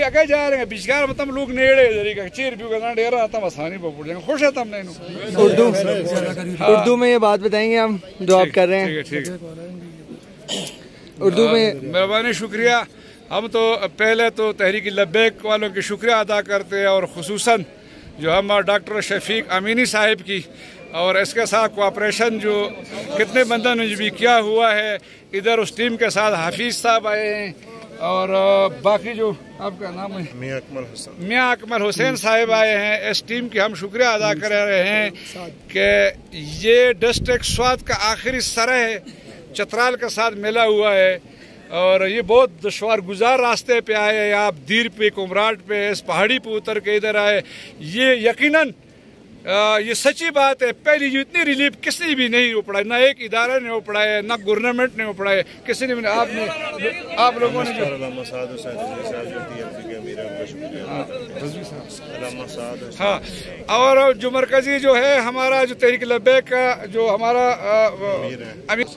اگے جا رہے ہیں بیچار مطلب لوگ نیڑے ذری کا چیر بھی کرنا ڈیرا تم آسانی پہ پڑ جائیں گے. خوش ہے تم نہیں اردو میں یہ بات بتائیں گے ہم جو آپ کر رہے ہیں. ٹھیک ہے اردو میں مہربانی شکریہ. ہم تو پہلے تو تحریک لبیک والوں کی شکریہ ادا کرتے ہیں اور خصوصاً جو ہم ڈاکٹر شفیق امینی صاحب کی اور اس کے ساتھ کوآپریشن جو کتنے بندوں نے بھی کیا ہوا ہے. ادھر اس ٹیم کے ساتھ حفیظ صاحب آئے ہیں اور باقی جو آپ کا نام ہے میاں اکمل حسین صاحب آئے ہیں. اس ٹیم کی ہم شکریہ ادا کر رہے ہیں کہ یہ ڈسٹرکٹ سوات کا آخری سرح ہے چترال کے ساتھ ملا ہوا ہے اور یہ بہت دشوار گزار راستے پہ آئے. آپ دیر پہ کمراٹ پہ اس پہاڑی پہ اتر کے ادھر آئے. یہ یقیناً یہ سچی بات ہے پہلی جو اتنی ریلیف کسی بھی نہیں اپڑائی نہ ایک ادارہ نے اپڑائے نہ گورنمنٹ نے اپڑائے کسی نے آپ لوگوں نے ہاں. اور جو مرکزی جو ہے ہمارا جو تحریک لبیک کا جو ہمارا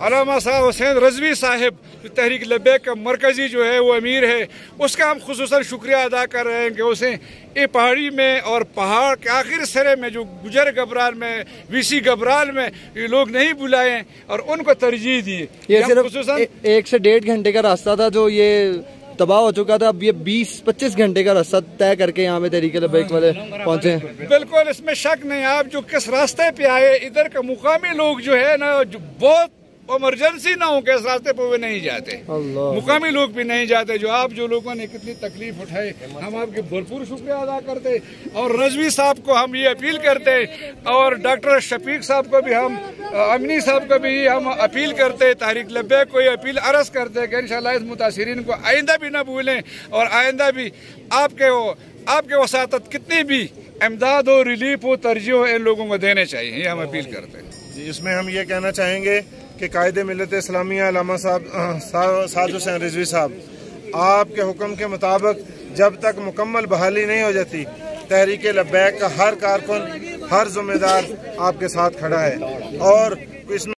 علامہ صاحب حسین رضوی صاحب جو تحریک لبیک کا مرکزی جو ہے وہ امیر ہے اس کا ہم خصوصاً شکریہ ادا کر رہے ہیں کہ اسے یہ پہاڑی میں اور پہاڑ کے آخر سرے میں جو گجر گبرال میں وی سی گبرال میں یہ لوگ نہیں بلائے اور ان کو ترجیح دی. یہ صرف 1 سے 1.5 گھنٹے کا راستہ تھا جو یہ تباہ ہو چکا تھا. اب یہ 20-25 گھنٹے کا راستہ طے کر کے یہاں پہ تحریک لبیک والے پہنچے ہیں. بالکل اس میں شک نہیں. آپ جو کس راستے پہ آئے ادھر کا مقامی لوگ جو ہے نا جو بہت ایمرجنسی نہ ہو کہ اس راستے پہ وہ نہیں جاتے. مقامی لوگ بھی نہیں جاتے. جو آپ جو لوگوں نے کتنی تکلیف اٹھائی ہم آپ کے بھرپور شکریہ ادا کرتے اور رضوی صاحب کو ہم یہ اپیل کرتے اور ڈاکٹر شفیق صاحب کو بھی ہم امینی صاحب کو بھی ہم اپیل کرتے تحریک لبیک کو یہ اپیل عرض کرتے کہ انشاءاللہ اس متاثرین کو آئندہ بھی نہ بھولیں اور آئندہ بھی آپ کے وساطت کتنی بھی امداد و ریلیف و ترجیح ان لوگوں کو دینے چاہیے. یہ ہم اپیل کرتے ہیں. اس میں ہم یہ کہنا چاہیں گے کہ قائد ملت اسلامیہ علامہ سعد حسین رضوی صاحب آپ کے حکم کے مطابق جب تک مکمل بحالی نہیں ہو جاتی تحریک لبیک کا ہر کارکن ہر ذمہ دار آپ کے ساتھ کھڑا ہے اور اس